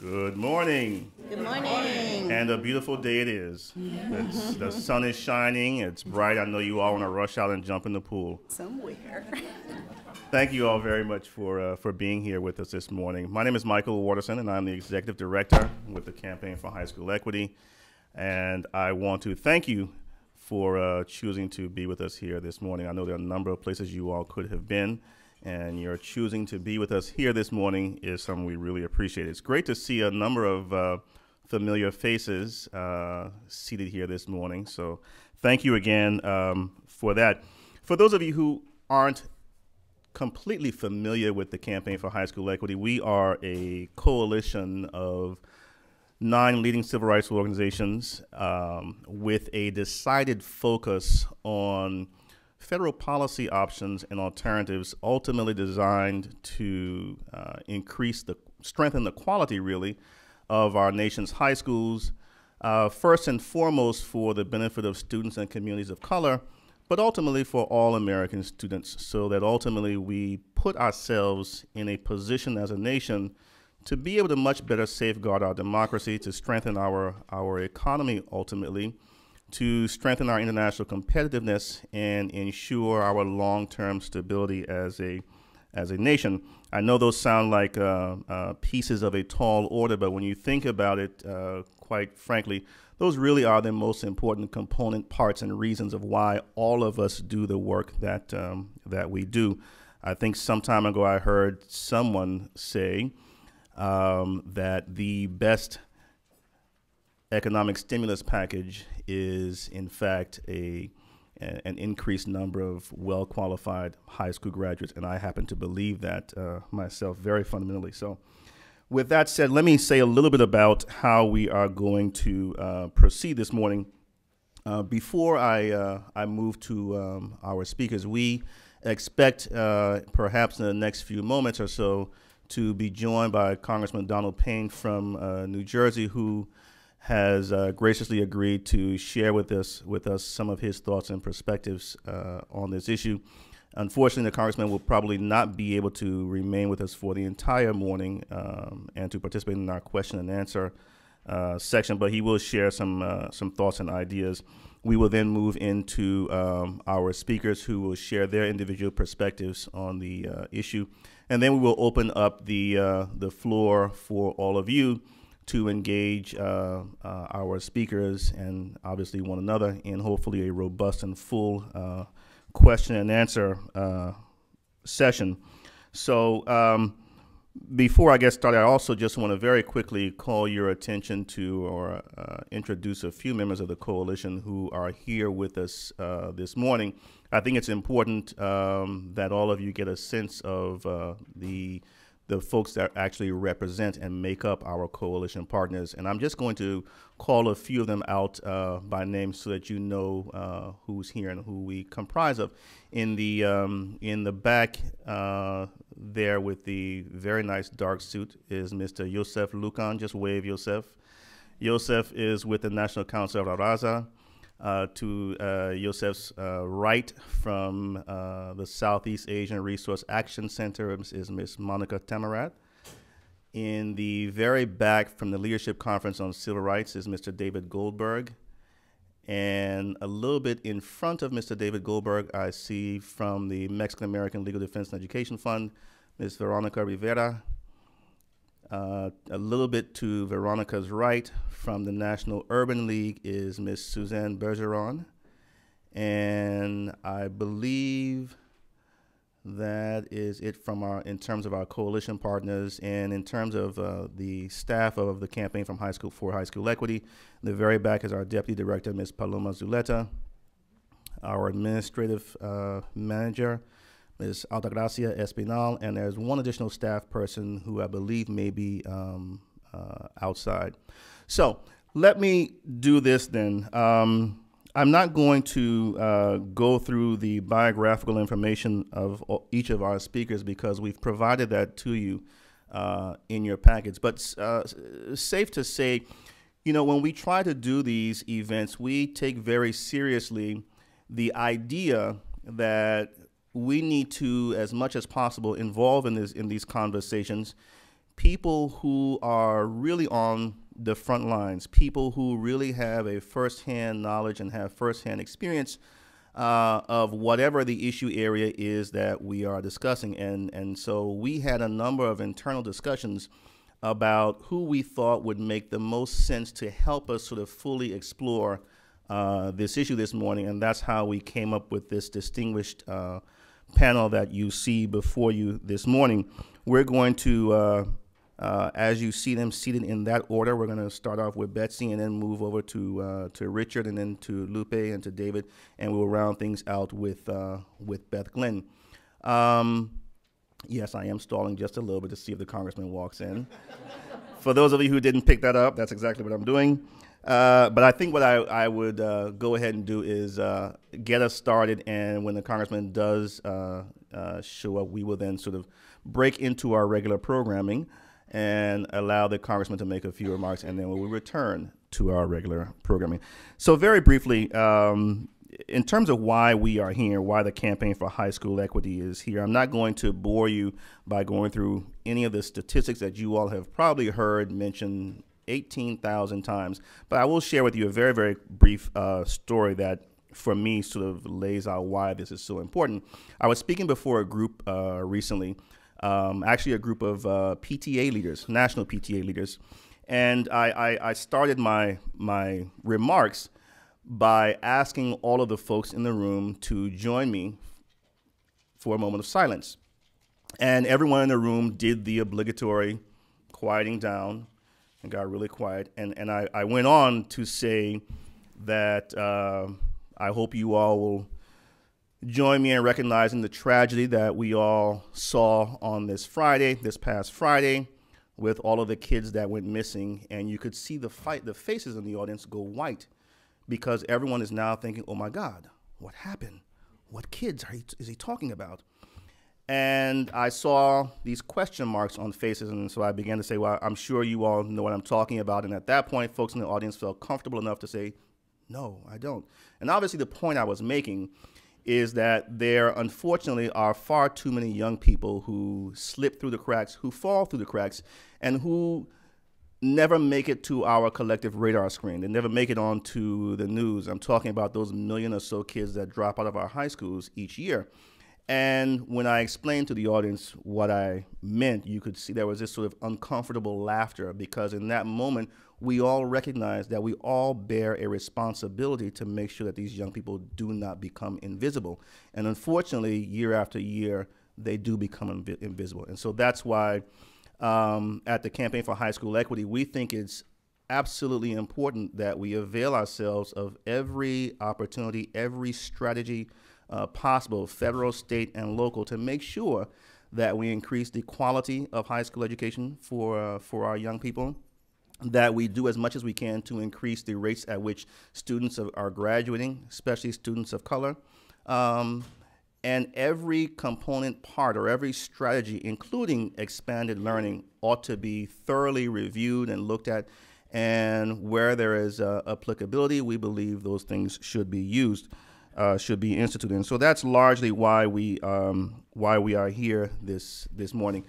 Good morning. Good morning. And a beautiful day it is. The sun is shining. It's bright. I know you all want to rush out and jump in the pool. Somewhere. Thank you all very much for being here with us this morning. My name is Michael Wotorson, and I'm the Executive Director with the Campaign for High School Equity. And I want to thank you for choosing to be with us here this morning. I know there are a number of places you all could have been, and your choosing to be with us here this morning is something we really appreciate. It's great to see a number of familiar faces seated here this morning, so thank you again for that. For those of you who aren't completely familiar with the Campaign for High School Equity, we are a coalition of 9 leading civil rights organizations with a decided focus on federal policy options and alternatives ultimately designed to strengthen the quality, really, of our nation's high schools, first and foremost for the benefit of students and communities of color, but ultimately for all American students, so that ultimately we put ourselves in a position as a nation to be able to much better safeguard our democracy, to strengthen our economy ultimately, to strengthen our international competitiveness and ensure our long-term stability as a nation. I know those sound like pieces of a tall order, but when you think about it, quite frankly, those really are the most important component parts and reasons of why all of us do the work that we do. I think some time ago I heard someone say that the best economic stimulus package is, in fact, an increased number of well-qualified high school graduates, and I happen to believe that myself very fundamentally. So with that said, let me say a little bit about how we are going to proceed this morning. Before I move to our speakers, we expect perhaps in the next few moments or so to be joined by Congressman Donald Payne from New Jersey, who has graciously agreed to share with us some of his thoughts and perspectives on this issue. Unfortunately, the Congressman will probably not be able to remain with us for the entire morning and to participate in our question and answer section, but he will share some thoughts and ideas. We will then move into our speakers, who will share their individual perspectives on the issue, and then we will open up the floor for all of you to engage our speakers and obviously one another in hopefully a robust and full question and answer session. So before I get started, I also just want to very quickly call your attention to or introduce a few members of the coalition who are here with us this morning. I think it's important that all of you get a sense of the folks that actually represent and make up our coalition partners. And I'm just going to call a few of them out by name so that you know who's here and who we comprise of. In the back there with the very nice dark suit is Mr. Yosef Lucan. Just wave, Yosef. Yosef is with the National Council of La Raza. To Yosef's right from the Southeast Asian Resource Action Center is Ms. Monica Tamarat. In the very back from the Leadership Conference on Civil Rights is Mr. David Goldberg. And a little bit in front of Mr. David Goldberg, I see from the Mexican American Legal Defense and Education Fund, Ms. Veronica Rivera. A little bit to Veronica's right from the National Urban League is Ms. Suzanne Bergeron. And I believe that is it from in terms of our coalition partners. And in terms of the staff of the Campaign for High School Equity, in the very back is our Deputy Director, Ms. Paloma Zuleta, our Administrative Manager, Ms. Altagracia Espinal, and there's one additional staff person who I believe may be outside. So let me do this then. I'm not going to go through the biographical information of each of our speakers because we've provided that to you in your packets. But safe to say, you know, when we try to do these events, we take very seriously the idea that we need to, as much as possible, involve in these conversations people who are really on the front lines, people who really have a firsthand knowledge and have firsthand experience of whatever the issue area is that we are discussing. And so we had a number of internal discussions about who we thought would make the most sense to help us sort of fully explore this issue this morning, and that's how we came up with this distinguished panel that you see before you this morning. We're going to, as you see them seated in that order, we're going to start off with Betsy and then move over to Richard and then to Lupe and to David, and we'll round things out with Beth Glenn. Yes, I am stalling just a little bit to see if the congressman walks in. For those of you who didn't pick that up, that's exactly what I'm doing. But I think what I would go ahead and do is get us started, and when the congressman does show up, we will then sort of break into our regular programming and allow the congressman to make a few remarks, and then we will return to our regular programming. So very briefly, in terms of why we are here, why the Campaign for High School Equity is here, I'm not going to bore you by going through any of the statistics that you all have probably heard mentioned 18,000 times, but I will share with you a very, very brief story that for me sort of lays out why this is so important. I was speaking before a group recently, actually a group of PTA leaders, national PTA leaders, and I started my remarks by asking all of the folks in the room to join me for a moment of silence. And everyone in the room did the obligatory quieting down and got really quiet. And I went on to say that I hope you all will join me in recognizing the tragedy that we all saw on this past Friday, with all of the kids that went missing. And you could see the faces in the audience go white, because everyone is now thinking, oh my God, what happened? What kids is he talking about? And I saw these question marks on faces, and so I began to say, well, I'm sure you all know what I'm talking about. And at that point, folks in the audience felt comfortable enough to say, no, I don't. And obviously the point I was making is that there, unfortunately, are far too many young people who slip through the cracks, who fall through the cracks, and who never make it to our collective radar screen. They never make it onto the news. I'm talking about those million or so kids that drop out of our high schools each year. And when I explained to the audience what I meant, you could see there was this sort of uncomfortable laughter, because in that moment, we all recognize that we all bear a responsibility to make sure that these young people do not become invisible. And unfortunately, year after year, they do become invisible. And so that's why at the Campaign for High School Equity, we think it's absolutely important that we avail ourselves of every opportunity, every strategy possible, federal, state, and local, to make sure that we increase the quality of high school education for our young people, that we do as much as we can to increase the rates at which students are graduating, especially students of color. And every component part or every strategy, including expanded learning, ought to be thoroughly reviewed and looked at. And where there is applicability, we believe those things should be used, should be instituted. And so that's largely why we are here this morning.